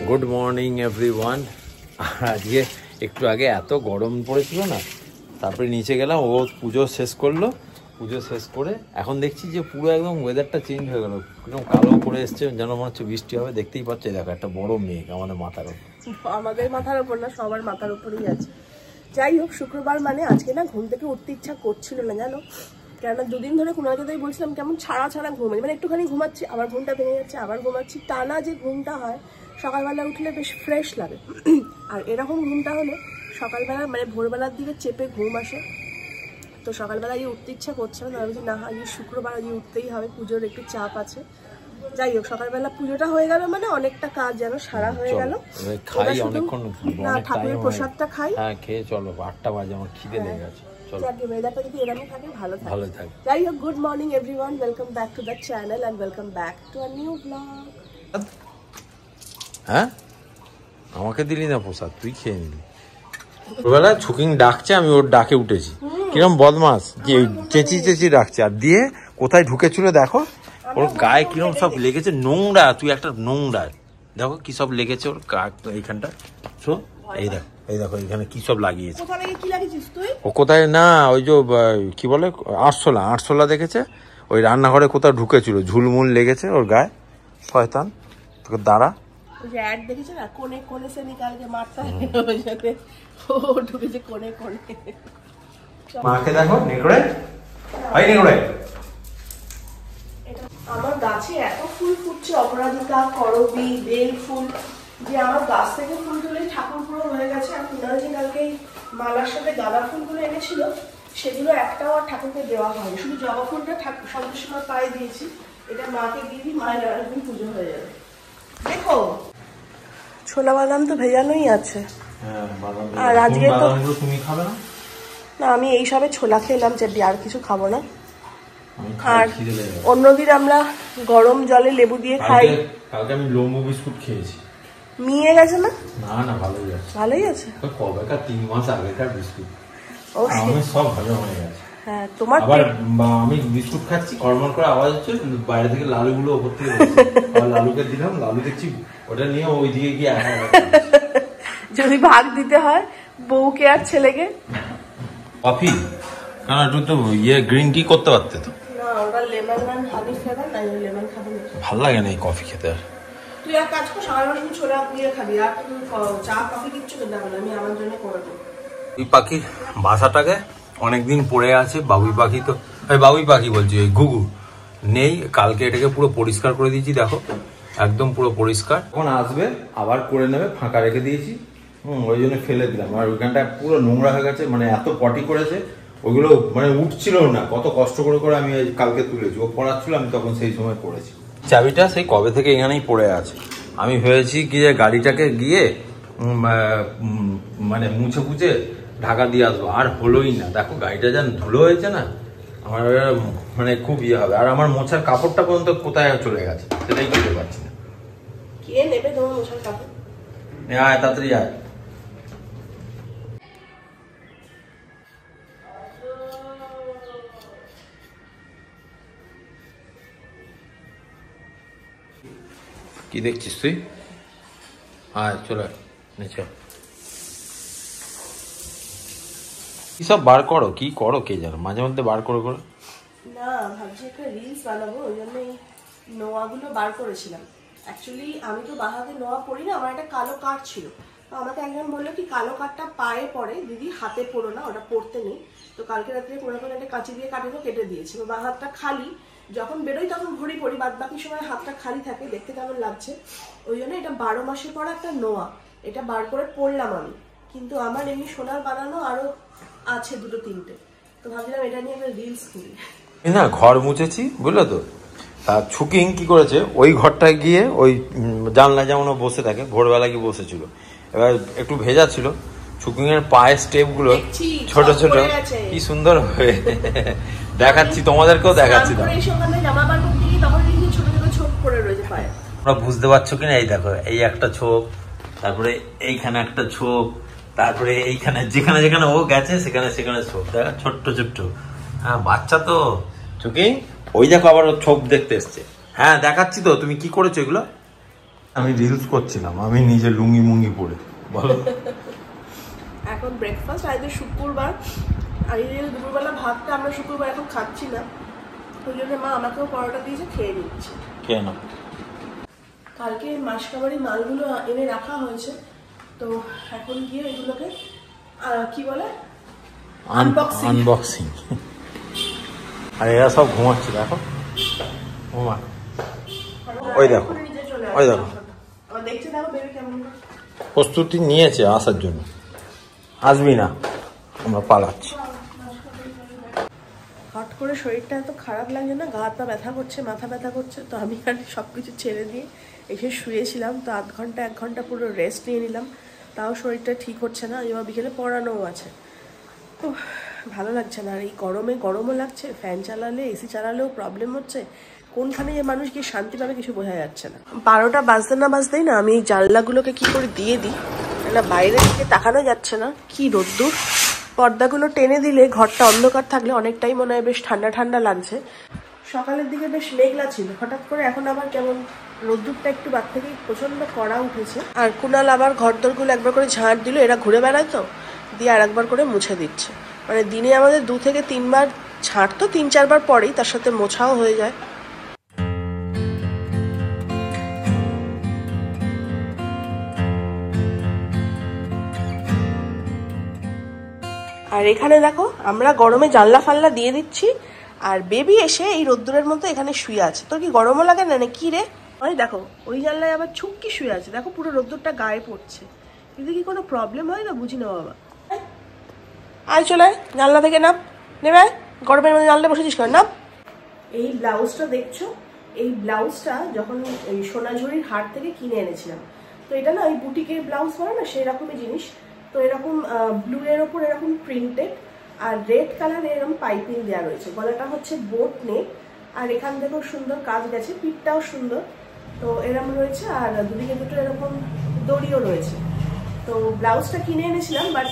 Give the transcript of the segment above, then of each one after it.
Good morning everyone. আজকে একটু আগে এত গরম পড়েছিল না, তারপরে নিচে গেলাম, ও পুজো শেষ করলো। পুজো শেষ করে এখন দেখছি যে পুরো একদম ওয়েদারটা চেঞ্জ হয়ে গেল, একদম কালো করে এসছে, যেন মনে হচ্ছে বৃষ্টি হবে। দেখতেই পাচ্ছে, দেখো একটা বড় মেঘ আমাদের মাথার উপর। আমাদের মাথার উপর না, সবার মাথার উপরেই আছে। যাই হোক, শুক্রবার মানে আজকে না ঘুম থেকে উঠতে ইচ্ছা করছিল না, জানো, কেননা দুদিন ধরে কুনালকে বলছিলাম কেমন ছাড়া ছাড়া ঘুমাই, মানে একটুখানি ঘুমাচ্ছি আবার ঘুমটা ভেঙে যাচ্ছে, আবার ঘুমাচ্ছি। টানা যে ঘুমটা হয়, সকালবেলা উঠলে বেশ ফ্রেশ লাগে। আর এরকম ঘুমটা হলে সকালবেলা মানে ভোরবেলার দিকে চেপে ঘুম আসে। তো সকালবেলা আজকে উঠতে ইচ্ছা করছে না, ভাবছি না আজকে শুক্রবার, আজকে উঠতেই হবে, পুজোর একটু চাপ আছে। যাই হোক, সকালবেলা পুজোটা হয়ে গেল মানে অনেকটা কাজ যেন সারা হয়ে গেল। খাই অনেকক্ষণ, না ঠাকুরের প্রসাদটা খাই। হ্যাঁ খেয়ে চলো, 8টা বাজে, আমার খিদে লেগে গেছে। ওয়েদারটা যদি এরকমই থাকে ভালো থাকে। যাই হোক, good morning everyone, welcome back to the channel and welcome back to a new blog. হ্যাঁ, আমাকে দিলি না প্রসাদ, তুই খেয়ে নিলি। ওবেলা ছুকিং ডাকছে, আমি ওর ডাকে উঠেছি। কিরম বদমাস, যে চেঁচি চেঁচি ডাকছে, আর দিয়ে কোথায় ঢুকেছিল দেখো, ওর গায়ে কিরম সব লেগেছে, নোংরা। তুই একটা নোংরা, দেখো কি সব লেগেছে ওর এইখানটা। এই দেখো, এই দেখো এখানে কি সব লাগিয়েছে। ও কোথায় না, ওই যে কি বলে আরশোলা দেখেছে, ওই রান্নাঘরে কোথাও ঢুকেছিল, ঝুলমুল লেগেছে ওর গায়ে। শয়তান, তোকে দাঁড়া। মাকে দেখো, নেকড়ে। আমার গাছে এত ফুল ফুটছে, অপরাজিতা, করবী, বেল ফুল, যে আমার গাছ থেকে ফুল তুলে ঠাকুর পুরো হয়ে গেছে। আর কুনালজি কালকে মালার সাথে গাঁদা ফুলগুলো এনেছিল, সেগুলো একটাও আর ঠাকুরকে দেওয়া হয়নি, শুধু জবা ফুলটা ঠাকুর সন্ধ্যের সময় পায়ে দিয়েছি। এটা মাকে দিয়ে দিই, মায়ের আরেকদিন পুজো হয়ে যাবে। দেখো ছোলা বাদাম তো ভেজানোই আছে। আর আজকে তো তুমি খাবে না? না, আমি এই সবে ছোলা খেলাম, যে আর কিছু খাবো না। আর অন্যদিন আমরা গরম জলে লেবু দিয়ে খাই। কালকে আমি লোমো বিস্কুট খেয়েছি। মিয়ে গেছে না? না ভালোই আছে, ভালোই আছে। কবেকার 3 মাস আগেকার বিস্কুট, আমি সব ভালো হয়ে গেছে। হ্যাঁ, তোমার আবার আমি বিস্কুট খাচ্ছি, কর্মর করে আওয়াজ হচ্ছে, বাইরে থেকে লালুগুলো ওপর থেকে লালুকে দিলাম, লালু দেখছি ওটা নিয়ে ওইদিকে গিয়ে। যদি ভাগ দিতে হয় বউকে আর ছেলেকে। কফি না, একটু তো গ্রিন টি করতে পারতে তো। না, ওটা লেমন আর হানি ফ্লেভার, না লেমন খাবো না। ভালো লাগে না এই কফি খেতে। আর তুই এক কাজ কর, সকালবেলা তুমি ছোলা দিয়ে খাবি, আর তুমি চা কফি কিচ্ছু খেতে হবে না, আমি আমার জন্য করে দেবো। এই পাখির বাসাটাকে অনেকদিন পড়ে আছে, বাবুই পাখি তো, বাবুই পাখি বলছি, ওই ঘুঘু নেই। কালকে এটাকে পুরো পরিষ্কার করে দিয়েছি, দেখো একদম পুরো পরিষ্কার। এখন আসবে আবার করে নেবে, ফাঁকা রেখে দিয়েছি, ওই জন্য ফেলে দিলাম। আর ওইখানটা পুরো নোংরা হয়ে গেছে, মানে এত পটি করেছে, ওইগুলো মানে উঠছিল না। কত কষ্ট করে করে আমি কালকে তুলেছি, ও পড়াচ্ছিল, আমি তখন সেই সময় করেছি। চাবিটা সেই কবে থেকে এখানেই পড়ে আছে। আমি ভেবেছি কি যে গাড়িটাকে গিয়ে মানে মুছে ফুছে ঢাকা দিয়ে আসবো, আর হলোই না। দেখো গাড়িটা যেন ধুলো হয়েছে না, আমার মানে খুব ইয়ে হবে। আর আমার মোছার কাপড়টা পর্যন্ত কোথায় চলে গেছে সেটাই বুঝতে পারছি না। কে নেবে তোমার মোছার কাপড়? আয় তাড়াতাড়ি আয়। কি দেখছিস তুই? আয় চলে নিচে। কি সব বার করো, কি করো কে জানো, মাঝে মধ্যে বার করে করে। না, ভাবছি একটা রিলস বানাবো, ওই জন্য নোয়াগুলো বার করেছিলাম। অ্যাকচুয়ালি আমি তো বাঁ হাতে নোয়া পরি না, আমার একটা কালো কাঠ ছিল। তো আমাকে একজন বললো কি কালো কাঠটা পায়ে পড়ে দিদি, হাতে পড়ো না, ওটা পড়তে নেই। তো কালকে রাত্রে কোনো একটা কাঁচি দিয়ে কাটিয়ে কেটে দিয়েছি। বাঁ হাতটা খালি, যখন বেরোই তখন ঘড়ি পড়ি, বাদ বাকি সময় হাতটা খালি থাকে, দেখতে কেমন লাগছে। ওই জন্য এটা 12 মাসে পড়া একটা নোয়া, এটা বার করে পড়লাম আমি। কিন্তু আমার এমনি সোনার বানানো আরো আছে 2-3টে, তো ভাবছিলাম এটা নিয়ে একটা রিলস করি। না ঘর মুছেছি বুঝলো তো। তা ছুকিং কি করেছে, ওই ঘরটায় গিয়ে ওই জানলা যেমন বসে থাকে, ভোরবেলা গিয়ে বসেছিল, এবার একটু ভেজা ছিল। ছুকিং এর পায়ের স্টেপ গুলো ছোট ছোট, কি সুন্দর হয়ে দেখাচ্ছি, তোমাদেরকেও দেখাচ্ছি। তোমরা বুঝতে পারছো কিনা, এই দেখো এই একটা ছোপ, তারপরে এইখানে একটা ছোপ, তারপরে এইখানে যেখানে যেখানে ও গেছে সেখানে সেখানে ছোপ, দেখা ছোট্ট ছোট্ট। হ্যাঁ বাচ্চা তো ছুকিং, ওই দেখো আবার ছোপ দেখতে এসছে। হ্যাঁ দেখাচ্ছি তো, তুমি কি করেছো এগুলো? আমি রিলস করছিলাম, আমি নিজে লুঙ্গি মুঙ্গি পরে। বলো। এখন ব্রেকফাস্ট, আজকে শুক্রবার, আর এই দুপুরবেলা ভাতটা আমরা শুক্রবার এখন খাচ্ছি না, ওই জন্য মা আমাকেও পরোটা দিয়েছে, খেয়ে নিচ্ছে। কেন? কালকে মাসকাবারি মালগুলো এনে রাখা হয়েছে, তো এখন গিয়ে এগুলোকে কি বলে আনবক্সিং। আর এরা সব ঘুমাচ্ছে, দেখো ঘুমা। ওই দেখো, ওই দেখো, দেখছে, দেখো বেবি কেমন প্রস্তুতি নিয়েছে আসার জন্য। আসবি না, আমরা পালাচ্ছি। হট করে শরীরটা এত খারাপ লাগছে না, গা হাত ব্যথা করছে, মাথা ব্যথা করছে, তো আমি আর সবকিছু ছেড়ে দিয়ে এসে শুয়েছিলাম। তো 1 ঘন্টা পুরো রেস্ট নিয়ে নিলাম, তাও শরীরটা ঠিক হচ্ছে না। এবার বিকেলে পড়ানোও আছে, তো ভালো লাগছে না। আর এই গরমে গরমও লাগছে, ফ্যান চালালে এসি চালালেও প্রবলেম হচ্ছে, কোনখানে যে মানুষ কি শান্তি পাবে কিছু বোঝা যাচ্ছে না। 12টা বাজতে না বাজতেই না আমি এই জানলাগুলোকে কি করে দিয়ে দিই, না বাইরে থেকে তাকানো যাচ্ছে না, কি রোদ্দুর। পর্দাগুলো টেনে দিলে ঘরটা অন্ধকার থাকলে অনেকটাই মনে হয় বেশ ঠান্ডা ঠান্ডা লাগছে। সকালের দিকে বেশ মেঘলা ছিল, হঠাৎ করে এখন আবার কেমন রোদ্দুরটা একটু বাদ থেকেই প্রচন্ড কড়া উঠেছে। আর কুনাল আবার ঘরদোরগুলো একবার করে ঝাঁট দিল, এরা ঘুরে বেড়ায় তো, দিয়ে আর একবার করে মুছে দিচ্ছে। মানে দিনে আমাদের 2 থেকে 3 বার ঝাঁট, তো 3-4 বার পরেই তার সাথে মোছাও হয়ে যায়। আর এখানে দেখো আমরা গরমে জানলা ফাল্লা দিয়ে দিচ্ছি, আর বেবি এসে এই রোদ্দুরের মধ্যে এখানে শুয়ে আছে। তোর কি গরমও লাগে না কি রে? ওই দেখো ওই জানলায় আবার ছুপকি শুয়ে আছে, দেখো পুরো রোদ্দুরটা গায়ে পড়ছে। কিন্তু কি কোনো প্রবলেম হয় না বুঝি না বাবা। আয় চলে জানলা থেকে নাম নেবে, গরমের মধ্যে জানলা বসেছিস কেন? নাম। এই ব্লাউজটা দেখছো, এই ব্লাউজটা যখন এই সোনাঝুরির হাট থেকে কিনে এনেছিলাম, তো এটা না ওই বুটিকের ব্লাউজ হয় না সেই রকমই জিনিস। তো এরকম ব্লু এর ওপর এরকম প্রিন্টেড আর রেড কালার এরকম পাইপিং দেওয়া রয়েছে, গলাটা হচ্ছে বোট নেক, আর এখান থেকেও সুন্দর কাজ গেছে, পিঠটাও সুন্দর। তো এরকম রয়েছে, আর দুদিকে দুটো এরকম দড়িও রয়েছে। তো ব্লাউজটা কিনে এনেছিলাম, বাট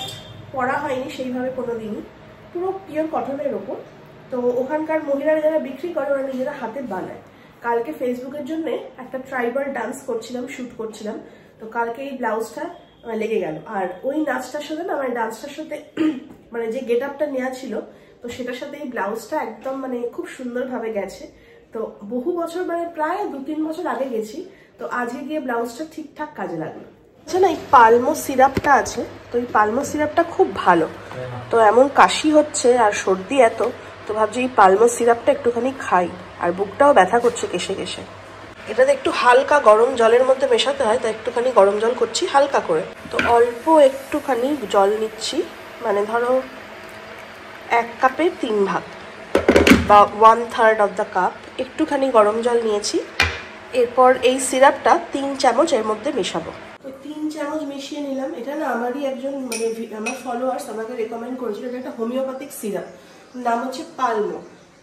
পরা হয়নি সেইভাবে কোনোদিনই, পুরো পিওর কটনের ওপর। তো ওখানকার মহিলারা যারা বিক্রি করে ওরা নিজেরা হাতে বানায়। কালকে ফেসবুকের জন্য একটা ট্রাইবাল ডান্স করছিলাম, শ্যুট করছিলাম, তো কালকে এই ব্লাউজটা লেগে গেল। আর ওই নাচটার সাথে না, মানে ডান্সটার সাথে মানে যে গেট আপটা নেওয়া ছিল, তো সেটার সাথে এই ব্লাউজটা একদম মানে খুব সুন্দরভাবে গেছে। তো বহু বছর, মানে প্রায় 2-3 বছর আগে গেছি, তো আজকে গিয়ে ব্লাউজটা ঠিকঠাক কাজে লাগলো। আচ্ছা না, এই পালমো সিরাপটা আছে, তো এই পালমো সিরাপটা খুব ভালো। তো এমন কাশি হচ্ছে আর সর্দি এত, তো ভাবছি এই পালমো সিরাপটা একটুখানি খাই। আর বুকটাও ব্যথা করছে কেশে কেশে। এটাতে একটু হালকা গরম জলের মধ্যে মেশাতে হয়, তাই একটুখানি গরম জল করছি হালকা করে। তো অল্প একটুখানি জল নিচ্ছি, মানে ধরো 1 কাপের 3 ভাগ বা 1/3 অফ দ্য কাপ একটুখানি গরম জল নিয়েছি। এরপর এই সিরাপটা 3 চামচ এর মধ্যে মেশাবো। তো 3 চামচ মিশিয়ে নিলাম। এটা না আমারই একজন, মানে আমার ফলোয়ার্স আমাকে রেকমেন্ড করেছিল, এটা একটা হোমিওপ্যাথিক সিরাপ, নাম হচ্ছে পালমো।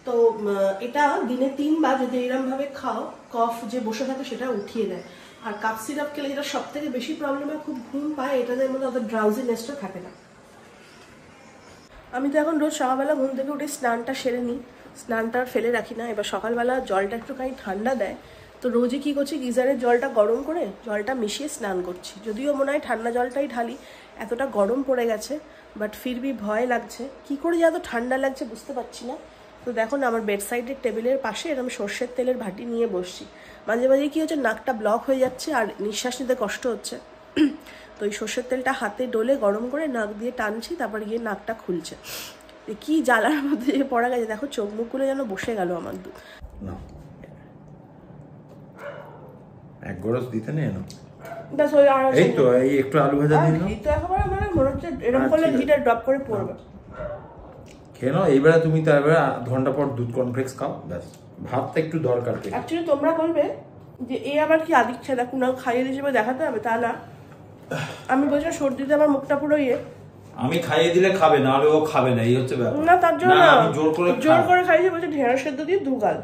তো এটা দিনে 3 বার যদি এরকম ভাবে খাও, কফ যে বসে থাকে সেটা উঠিয়ে দেয়। আর কাপ সিরাপ খেলে যেটা সব থেকে বেশি প্রবলেম হয়, খুব ঘুম পায়, এটাদের মধ্যে অত ড্রাউজিনেসটা থাকে না। আমি তো এখন রোজ সকালবেলা ঘুম থেকে উঠে স্নানটা সেরে নিই, স্নানটা ফেলে রাখি না। এবার সকালবেলা জলটা একটুখানি ঠান্ডা দেয়, তো রোজই কী করছি, গিজারের জলটা গরম করে জলটা মিশিয়ে স্নান করছি। যদিও মনে হয় ঠান্ডা জলটাই ঢালি, এতটা গরম পড়ে গেছে, বাট ফিরবি ভয় লাগছে, কি করে যে এত ঠান্ডা লাগছে বুঝতে পারছি না। তো দেখো না, আমার বেড সাইডের টেবিলের পাশে এরকম সর্ষের তেলের ভাটি নিয়ে বসছি। মাঝে মাঝে কী হচ্ছে, নাকটা ব্লক হয়ে যাচ্ছে আর নিঃশ্বাস নিতে কষ্ট হচ্ছে। তো এই সর্ষের তেলটা হাতে ডলে গরম করে নাক দিয়ে টানছি, তারপর গিয়ে নাকটা খুলছে। কি জ্বালার মধ্যে যে পড়া গেছে, দেখো চোখ মুখগুলো যেন বসে গেল আমার। এক গরস দিতে নেই না, ব্যাস ওই আর এই তো এই একটু আলু ভাজা দিন না, ঘি তো একেবারে মানে মনে হচ্ছে এরকম করলে ঘিটা ড্রপ করে পড়বে। খেয়ে নাও। এইবারে তুমি তো এবারে 1 ঘন্টা পর দুধ কর্নফ্লেক্স খাও, ব্যাস। ভাতটা একটু দরকার। অ্যাকচুয়ালি তোমরা বলবে যে এ আবার কি আদিচ্ছে, দেখো না খাইয়ে হিসেবে দেখাতে হবে, তা না। আমি বলছি সর্দিতে আমার মুখটা পুরো ইয়ে, আমি খাইয়ে দিলে খাবে, না হলে ও খাবে না, এই হচ্ছে ব্যাপার। না তার জন্য না, আমি জোর করে খাইয়ে বলছে ঢেঁড়স সেদ্ধ দিয়ে 2 গাল।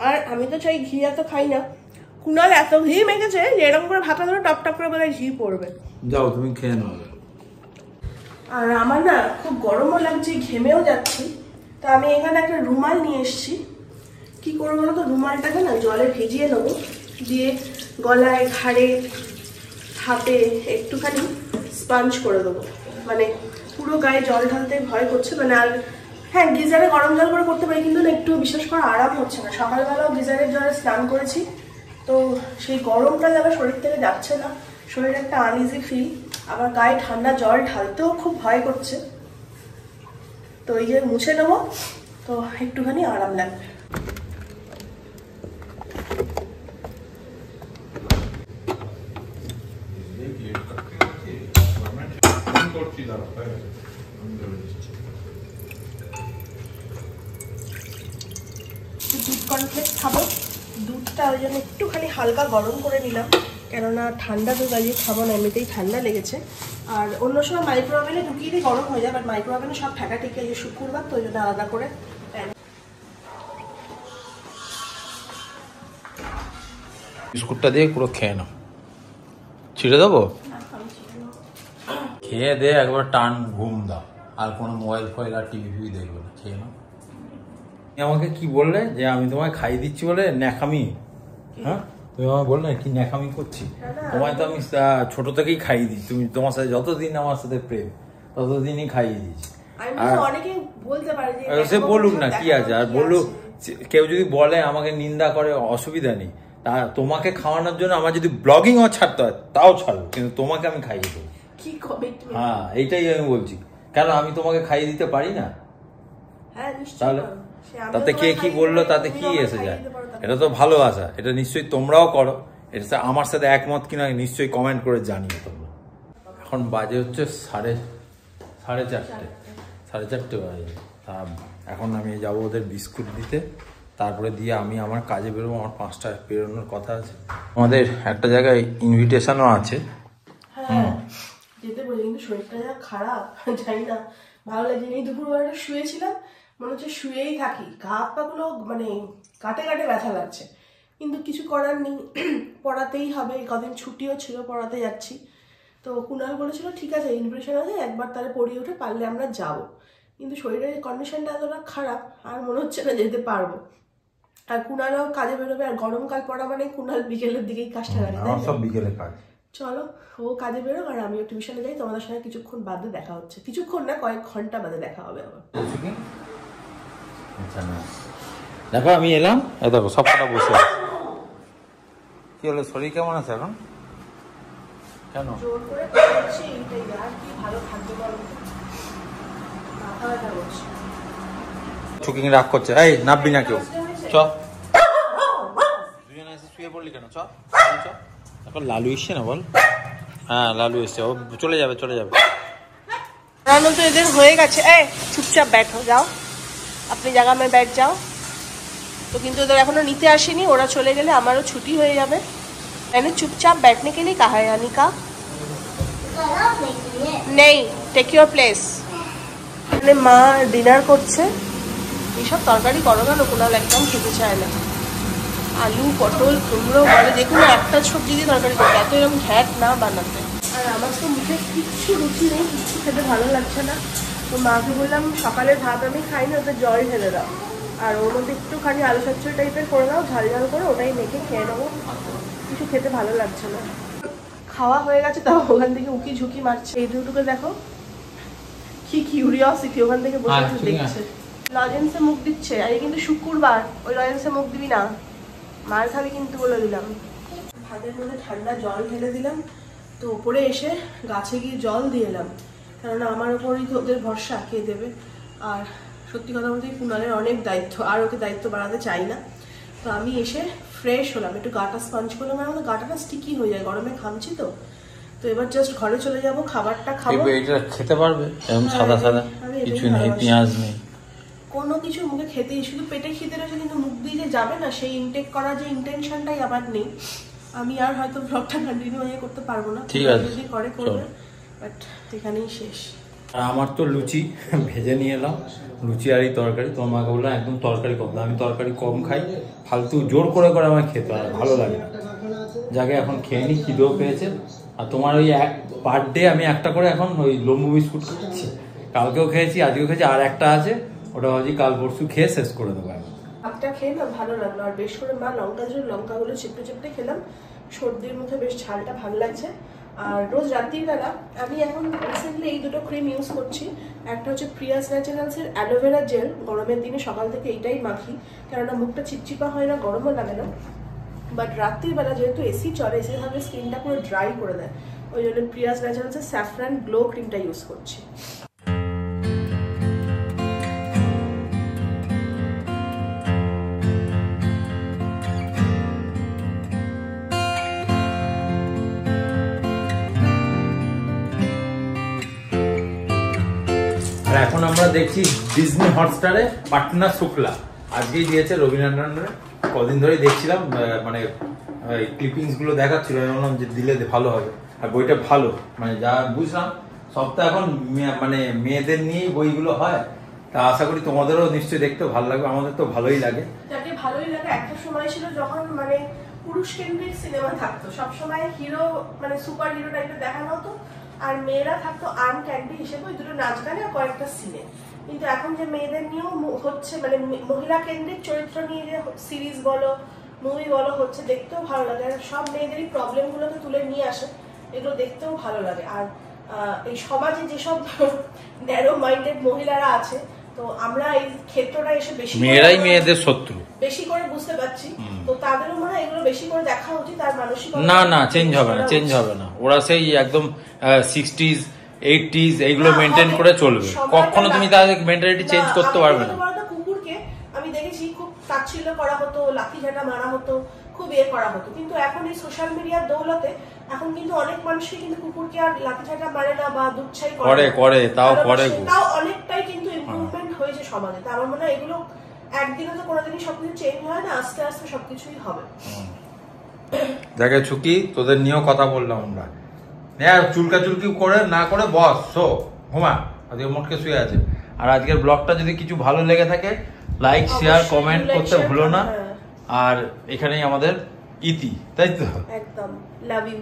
আর আমি তো চাই ঘি এত খাই না, কুনাল এত ঘি মেখেছে যে এরকম করে ভাতা ধরে টপ টপ করে বলে ঘি পড়বে। যাও তুমি খেয়ে নাও। আর আমার না খুব গরমও লাগছে, ঘেমেও যাচ্ছি, তো আমি এখানে একটা রুমাল নিয়ে এসেছি। কি করবো বলো তো, রুমালটাকে না জলে ভিজিয়ে নেবো, দিয়ে গলায়, ঘাড়ে, হাতে একটুখানি স্পঞ্জ করে দেবো। মানে পুরো গায়ে জল ঢালতে ভয় করছে, মানে আর হ্যাঁ গিজারে গরম জল করে করতে পারি, কিন্তু না একটু বিশেষ করে আরাম হচ্ছে না। সকালবেলাও গিজারের জলে স্নান করেছি, তো সেই গরমটা আবার শরীর থেকে যাচ্ছে না, শরীরে একটা আনইজি ফিল, আবার গায়ে ঠান্ডা জল ঢালতেও খুব ভয় করছে। তো এই যে মুছে নেবো, তো একটুখানি আরাম লাগবে। দুধ কর্নফ্লেক্স খাবো, দুধটা ওই জন্য একটুখানি হালকা গরম করে নিলাম, কেননা ঠান্ডা দুধ আজকে খাবো না, এমনিতেই ঠান্ডা লেগেছে। আর অন্য সময় মাইক্রো ওভেনে ঢুকিয়ে দিই, গরম হয়ে যায়, বাট মাইক্রো ওভেনে সব ঠেকা ঠেকে যে শুক্রবার, তো ওই জন্য আলাদা করে বিস্কুটটা দিয়ে পুরো খেয়ে নাও। ছিঁড়ে দেবো? খেয়ে দে একবার টান ঘুম দাও, আর কোনো মোবাইল ফোবাইল আর টিভি ফিভি দেখবে না, খেয়ে নাও। আমাকে কি বললে যে আমি তোমায় খাইয়ে দিচ্ছি বলে ন্যাকামি? হ্যাঁ, তুমি আমাকে বললে কি ন্যাকামি করছি? তোমায় তো আমি ছোট থেকেই খাইয়ে দিচ্ছি, তুমি তোমার সাথে যতদিন আমার সাথে প্রেম ততদিনই খাইয়ে দিচ্ছি। সে বলুক না, কি আছে, আর বলুক, কেউ যদি বলে আমাকে নিন্দা করে অসুবিধা নেই, তা তোমাকে খাওয়ানোর জন্য আমার যদি ব্লগিংও ছাড়তে হয় তাও ছাড়বো, কিন্তু তোমাকে আমি খাইয়ে দেবো। হ্যাঁ, এইটাই আমি বলছি। কেন আমি তোমাকে খাইয়ে দিতে পারি না? তাহলে তাতে কে কি বললো তাতে কি এসে যায়? এটা তো ভালোবাসা, এটা নিশ্চয়ই তোমরাও করো। এটা আমার সাথে একমত কিনা নিশ্চয়ই কমেন্ট করে জানিও তোমরা। এখন বাজে হচ্ছে সাড়ে চারটে বাজে। তা এখন আমি যাবো ওদের বিস্কুট দিতে, তারপরে দিয়ে আমি আমার কাজে বেরোবো। আমার 5টায় বেরোনোর কথা আছে। আমাদের একটা জায়গায় ইনভিটেশনও আছে। যেতে বলি, কিন্তু শরীরটা যা খারাপ জানি না, ভালো লাগছে। এই দুপুরবেলাটা শুয়েছিলাম, মনে হচ্ছে শুয়েই থাকি, গা হাত পা গুলো মানে কাটে কাটে ব্যথা লাগছে, কিন্তু কিছু করার নেই, পড়াতেই হবে। কদিন ছুটিও ছিল, পড়াতে যাচ্ছি। তো কুণাল বলেছিল ঠিক আছে ইনভিটেশন আছে, একবার তাহলে পড়িয়ে উঠে পারলে আমরা যাব, কিন্তু শরীরের কন্ডিশনটা এতটা খারাপ আর মনে হচ্ছে না যেতে পারবো। আর কুণালও কাজে বেরোবে, আর গরমকাল পড়া মানে কুণাল বিকেলের দিকেই কাজটা লাগে, সব বিকেলে কাজ। চলো ও কাজে বেরোক আর আমিও টিউশনে যাই। তোমাদের সঙ্গে কিছুক্ষণ বাদে দেখা হচ্ছে, কিছুক্ষণ না কয়েক ঘন্টা বাদে দেখা হবে আবার। দেখো আমি এলাম, দেখো সব কটা বসে আছে। কি হলো, শরীর কেমন আছে এখন? কেন জোর করে খাচ্ছি, এইটাই আর কি ভালো খাদ্য বলো, মাথা ব্যথা করছে। চুকিং রাগ করছে, এই নাববি না কেউ, চ। দুজনে এসে শুয়ে পড়লি কেন? চ। এখন লালু এসছে না বল? হ্যাঁ লালু এসছে, ও চলে যাবে। রান্না তো এদের হয়ে গেছে। চুপচাপ बैठो, যাও अपनी जगह में बैठ जाओ। तो কিন্তু ওদের এখনো নিতে আসেনি, ওরা চলে গেলে আমারও ছুটি হয়ে যাবে। मैंने चुपचाप बैठने के लिए कहा है अनिका, नहीं टेक योर प्लेस। মা ডিনার করছে, এইসব তরকারি করো কেন, কুণাল একদম খেতে চায় না। আলু, পটল, কুমড়ো বলে যে কোনো একটা সবজি দিয়ে তরকারি করবে, এত এরকম ঘ্যাট না বানাতে। আর আমার তো মুখে কিচ্ছু রুচি নেই, কিচ্ছু খেতে ভালো লাগছে না। তো মাকে বললাম সকালের ভাত আমি খাই না, ওতে জল ঢেলে দাও, আর ওর মধ্যে একটুখানি আলু চচ্চড়ি টাইপের করে দাও, ঝাল ঝাল করে, ওটাই মেখে খেয়ে নেবো। কিছু খেতে ভালো লাগছে না। খাওয়া হয়ে গেছে, তাও ওখান থেকে উকি ঝুঁকি মারছে। এই দুটোকে দেখো কি কিউরিওসিটি, ওখান থেকে বসে দেখছে। লজেন্সে মুখ দিচ্ছে, আর কিন্তু শুক্রবার, ওই লজেন্সে মুখ দিবি না, মার খাবি কিন্তু বলে দিলাম। ভাতের মধ্যে ঠান্ডা জল ঢেলে দিলাম, তো ওপরে এসে গাছে গিয়ে জল দিয়ে এলাম, কেননা আমার ওপরেই তো ওদের ভরসা, কে দেবে। আর সত্যি কথা বলতে কুণালের অনেক দায়িত্ব, আর ওকে দায়িত্ব বাড়াতে চাই না। তো আমি এসে ফ্রেশ হলাম, একটু গাটা স্পঞ্জ করলাম, আর আমাদের গাটাটা স্টিকি হয়ে যায়, গরমে ঘামছি তো। তো এবার জাস্ট ঘরে চলে যাব, খাবারটা খাবো। এটা খেতে পারবে এরকম সাদা সাদা, কিছু নেই, পেঁয়াজ নেই, কোনো কিছু মুখে খেতেই, শুধু পেটে খিদে রয়েছে, কিন্তু মুখ দিয়ে যে যাবে না সেই ইনটেক করার যে ইন্টেনশনটাই আমার নেই। আমি আর হয়তো ব্লগটা কন্টিনিউ করতে পারবো না, ঠিক আছে যদি করে করবে, বাট এখানেই শেষ। আমার তো লুচি ভেজে নিয়ে এলাম, লুচি আর এই তরকারি। তোমার মাকে বললাম একদম তরকারি কম, আমি তরকারি কম খাই, ফালতু জোর করে আমার খেতে হয়, ভালো লাগে না। যাকে এখন খেয়ে নি, খিদেও পেয়েছে। আর তোমার ওই পার ডে আমি একটা করে এখন ওই লম্বু বিস্কুট খাচ্ছি, কালকেও খেয়েছি, আজকেও খেয়েছি, আর একটা আছে, ওটা ভাবছি কাল পরশু খেয়ে শেষ করে দেবো। ভাতটা খেয়ে না ভালো লাগলো, আর বেশ করে মা লঙ্কাগুলো চিপটে চিপটে খেলাম, সর্দির মুখে বেশ ঝালটা ভালো লাগছে। আর রোজ রাত্রির বেলা আমি এখন রিসেন্টলি এই দুটো ক্রিম ইউজ করছি। একটা হচ্ছে প্রিয়াস ন্যাচারালস এর অ্যালোভেরা জেল, গরমের দিনে সকাল থেকে এইটাই মাখি, কেননা মুখটা চিপচিপা হয় না, গরমও লাগে না। বাট রাত্রির বেলা যেহেতু এসি চলে, এসি ভাবে স্কিনটা পুরো ড্রাই করে দেয়, ওই জন্য প্রিয়াস ন্যাচারালস এর স্যাফরান গ্লো ক্রিমটা ইউজ করছি। আর এখন আমরা দেখছি ডিজনি হটস্টারে পাটনা শুক্লা আজকেই দিয়েছে রবীন্দ্রনাথের। কদিন ধরেই দেখছিলাম, মানে ক্লিপিংস গুলো দেখাচ্ছিল, আমি বললাম যে দিলে ভালো হবে। আর বইটা ভালো, মানে যা বুঝলাম সব তো এখন মানে মেয়েদের নিয়েই বইগুলো হয়। তা আশা করি তোমাদেরও নিশ্চয়ই দেখতে ভালো লাগবে, আমাদের তো ভালোই লাগে। যাকে ভালোই লাগে, একটা সময় ছিল যখন মানে পুরুষ কেন্দ্রিক সিনেমা থাকতো, সবসময় হিরো মানে সুপার হিরো টাইপের দেখানো হতো, আর মেয়েরা থাকতো আর্ম ক্যান্ডি হিসেবে ওই দুটো নাচ গানে আর কয়েকটা সিনে। কিন্তু এখন যে মেয়েদের নিয়েও হচ্ছে, মানে মহিলা কেন্দ্রিক চরিত্র নিয়ে যে সিরিজ বলো মুভি বলো হচ্ছে, দেখতেও ভালো লাগে। আর সব মেয়েদেরই প্রবলেম গুলোকে তুলে নিয়ে আসে, এগুলো দেখতেও ভালো লাগে। আর এই সমাজে যেসব ন্যারো মাইন্ডেড মহিলারা আছে, তো আমরা এই ক্ষেত্রটা এসে বেশি মেয়েরাই মেয়েদের শত্রু বেশি করে বুঝতে পারছি, তো তাদেরও মনে হয় এগুলো বেশি করে দেখা উচিত। আর মানসিকতা না চেঞ্জ হবে না, চেঞ্জ হবে না। ওরা সেই একদম 60s 80s এইগুলো মেনটেন করে চলবে, কখনো তুমি তাদের মেন্টালিটি চেঞ্জ করতে পারবে না। কুকুরকে আমি দেখেছি খুব তাচ্ছিল্য করা হতো, লাঠিঝাঁটা মারা হতো, খুব করা হতো, কিন্তু এখন এই সোশ্যাল মিডিয়ার দৌলতে এখন কিন্তু অনেক মানুষই কিন্তু কুকুরকে আর লাঠিঝাঁটা মারে না বা দুচ্ছাই করে, তাও অনেকটাই কিন্তু ইমপ্রুভমেন্ট হয়েছে সমাজে। তো আমার মনে হয় এগুলো একদিনে তো কোনোদিনই সবকিছু চেঞ্জ হয় না, আস্তে আস্তে সবকিছুই হবে। দেখে ছুকি, তোদের নিয়েও কথা বললাম আমরা। হ্যাঁ, চুলকি করে না করে বস শো ঘুমা, আজকে মোটকে শুয়ে আছে। আর আজকের ব্লগটা যদি কিছু ভালো লেগে থাকে, লাইক শেয়ার কমেন্ট করতে ভুলো না। আর এখানেই আমাদের ইতি, তাই তো? একদম, লাভ ইউ।